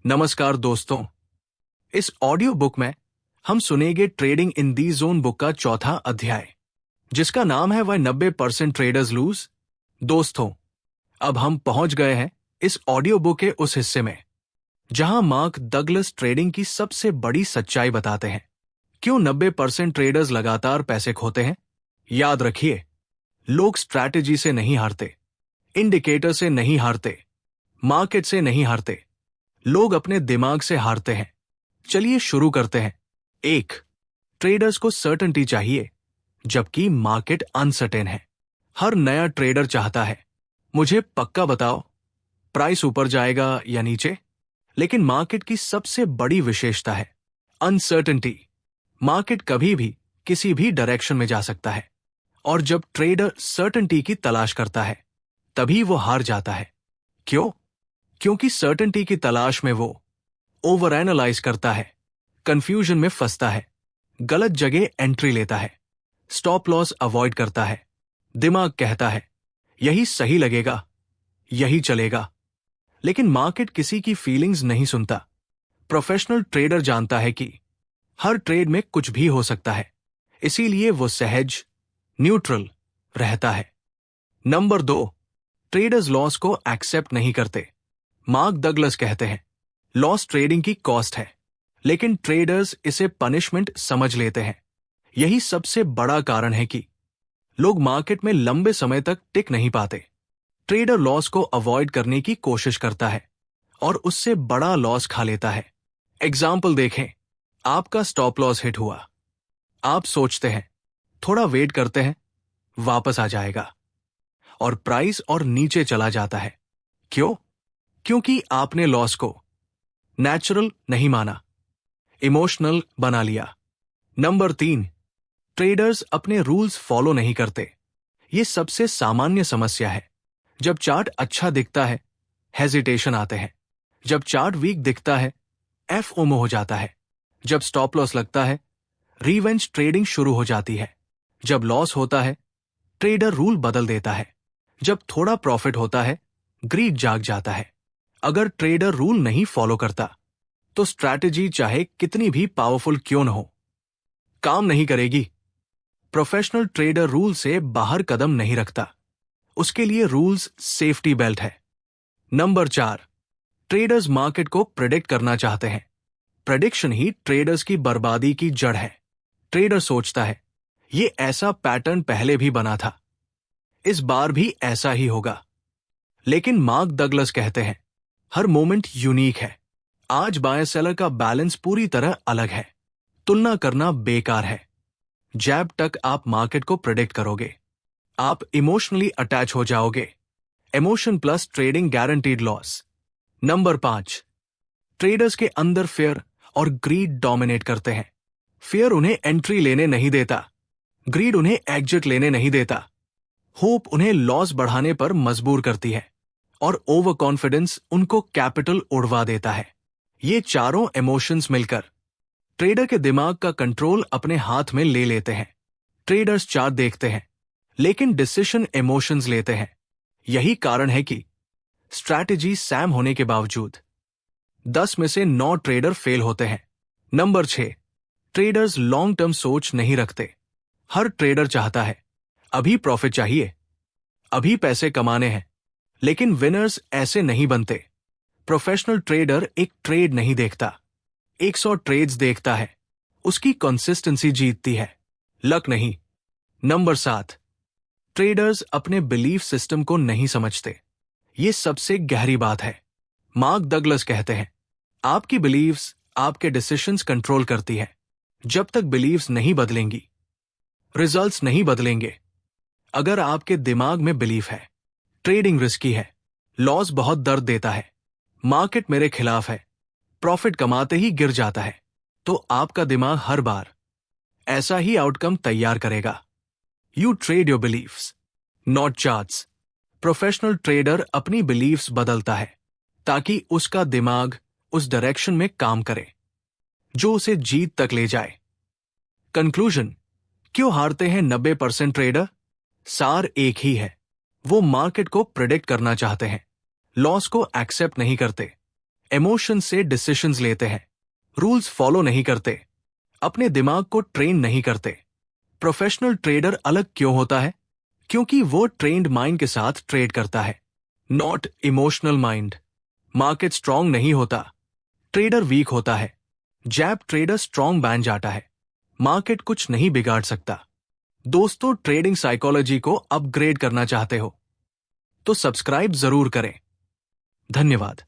नमस्कार दोस्तों। इस ऑडियो बुक में हम सुनेंगे trading in the zone book का चौथा अध्याय, जिसका नाम है वाई 90% ट्रेडर्स लूज। दोस्तों, अब हम पहुंच गए हैं इस ऑडियो बुक के उस हिस्से में जहां मार्क डगलस ट्रेडिंग की सबसे बड़ी सच्चाई बताते हैं। क्यों 90% ट्रेडर्स लगातार पैसे खोते हैं? याद रखिए, लोग स्ट्रैटेजी से नहीं हारते, इंडिकेटर से नहीं हारते, मार्केट से नहीं हारते, लोग अपने दिमाग से हारते हैं। चलिए शुरू करते हैं। 1. ट्रेडर्स को सर्टेनिटी चाहिए, जबकि मार्केट अनसर्टेन है। हर नया ट्रेडर चाहता है, मुझे पक्का बताओ प्राइस ऊपर जाएगा या नीचे। लेकिन मार्केट की सबसे बड़ी विशेषता है अनसर्टेनिटी। मार्केट कभी भी किसी भी डायरेक्शन में जा सकता है, और जब ट्रेडर सर्टेनिटी की तलाश करता है तभी वो हार जाता है। क्यों? क्योंकि सर्टेनिटी की तलाश में वो ओवर एनालाइज करता है, कंफ्यूजन में फंसता है, गलत जगह एंट्री लेता है, स्टॉप लॉस अवॉइड करता है। दिमाग कहता है यही सही लगेगा, यही चलेगा। लेकिन मार्केट किसी की फीलिंग्स नहीं सुनता। प्रोफेशनल ट्रेडर जानता है कि हर ट्रेड में कुछ भी हो सकता है, इसीलिए वो सहज, न्यूट्रल रहता है। नंबर 2, ट्रेडर्स लॉस को एक्सेप्ट नहीं करते। मार्क डगलस कहते हैं लॉस ट्रेडिंग की कॉस्ट है, लेकिन ट्रेडर्स इसे पनिशमेंट समझ लेते हैं। यही सबसे बड़ा कारण है कि लोग मार्केट में लंबे समय तक टिक नहीं पाते। ट्रेडर लॉस को अवॉइड करने की कोशिश करता है और उससे बड़ा लॉस खा लेता है। एग्जाम्पल देखें, आपका स्टॉप लॉस हिट हुआ। आप सोचते हैं थोड़ा वेट करते हैं, वापस आ जाएगा, और प्राइस और नीचे चला जाता है। क्यों? क्योंकि आपने लॉस को नेचुरल नहीं माना, इमोशनल बना लिया। नंबर 3, ट्रेडर्स अपने रूल्स फॉलो नहीं करते। यह सबसे सामान्य समस्या है। जब चार्ट अच्छा दिखता है, हेजिटेशन आते हैं। जब चार्ट वीक दिखता है, एफओमो हो जाता है। जब स्टॉप लॉस लगता है, रिवेंज ट्रेडिंग शुरू हो जाती है। जब लॉस होता है, ट्रेडर रूल बदल देता है। जब थोड़ा प्रॉफिट होता है, ग्रीड जाग जाता है। अगर ट्रेडर रूल नहीं फॉलो करता तो स्ट्रैटेजी चाहे कितनी भी पावरफुल क्यों न हो, काम नहीं करेगी। प्रोफेशनल ट्रेडर रूल से बाहर कदम नहीं रखता। उसके लिए रूल्स सेफ्टी बेल्ट है। नंबर 4, ट्रेडर्स मार्केट को प्रेडिक्ट करना चाहते हैं। प्रेडिक्शन ही ट्रेडर्स की बर्बादी की जड़ है। ट्रेडर सोचता है ये ऐसा पैटर्न पहले भी बना था, इस बार भी ऐसा ही होगा। लेकिन मार्क डगलस कहते हैं हर मोमेंट यूनिक है। आज बायर सेलर का बैलेंस पूरी तरह अलग है। तुलना करना बेकार है। जैब तक आप मार्केट को प्रेडिक्ट करोगे, आप इमोशनली अटैच हो जाओगे। Emotion plus trading guaranteed loss. Number 5, traders के अंदर फियर और ग्रीड डोमिनेट करते हैं। फियर उन्हें एंट्री लेने नहीं देता, ग्रीड उन्हें एग्जिट लेने नहीं देता, होप उन्हें लॉस बढ़ाने पर मजबूर करती है, और ओवर कॉन्फिडेंस उनको कैपिटल उड़वा देता है। ये चारों इमोशंस मिलकर ट्रेडर के दिमाग का कंट्रोल अपने हाथ में ले लेते हैं। ट्रेडर्स चार्ट देखते हैं, लेकिन डिसीजन इमोशंस लेते हैं। यही कारण है कि स्ट्रैटेजी सैम होने के बावजूद 10 में से 9 ट्रेडर फेल होते हैं। नंबर 6, ट्रेडर्स लॉन्ग टर्म सोच नहीं रखते। हर ट्रेडर चाहता है अभी प्रॉफिट चाहिए, अभी पैसे कमाने हैं। लेकिन विनर्स ऐसे नहीं बनते। प्रोफेशनल ट्रेडर एक ट्रेड नहीं देखता, 100 ट्रेड्स देखता है। उसकी कंसिस्टेंसी जीतती है, लक नहीं। नंबर 7, ट्रेडर्स अपने बिलीफ सिस्टम को नहीं समझते। ये सबसे गहरी बात है। मार्क डगलस कहते हैं आपकी बिलीव्स आपके डिसीजंस कंट्रोल करती है। जब तक बिलीव्स नहीं बदलेंगी, रिजल्ट्स नहीं बदलेंगे। अगर आपके दिमाग में बिलीफ है ट्रेडिंग रिस्की है, लॉस बहुत दर्द देता है, मार्केट मेरे खिलाफ है, प्रॉफिट कमाते ही गिर जाता है, तो आपका दिमाग हर बार ऐसा ही आउटकम तैयार करेगा। You trade your beliefs, not charts. Professional trader अपनी बिलीफ्स बदलता है ताकि उसका दिमाग उस डायरेक्शन में काम करे जो उसे जीत तक ले जाए। कंक्लूजन, क्यों हारते हैं 90% ट्रेडर? सार एक ही है, वो मार्केट को प्रेडिक्ट करना चाहते हैं, लॉस को एक्सेप्ट नहीं करते, इमोशन से डिसीजंस लेते हैं, रूल्स फॉलो नहीं करते, अपने दिमाग को ट्रेन नहीं करते। प्रोफेशनल ट्रेडर अलग क्यों होता है? क्योंकि वो ट्रेन्ड माइंड के साथ ट्रेड करता है, not emotional mind. Market strong नहीं होता, ट्रेडर वीक होता है। जैब ट्रेडर स्ट्रांग बन जाता है, मार्केट कुछ नहीं बिगाड़ सकता। दोस्तों, ट्रेडिंग साइकोलॉजी को अपग्रेड करना चाहते हो तो सब्सक्राइब जरूर करें। धन्यवाद।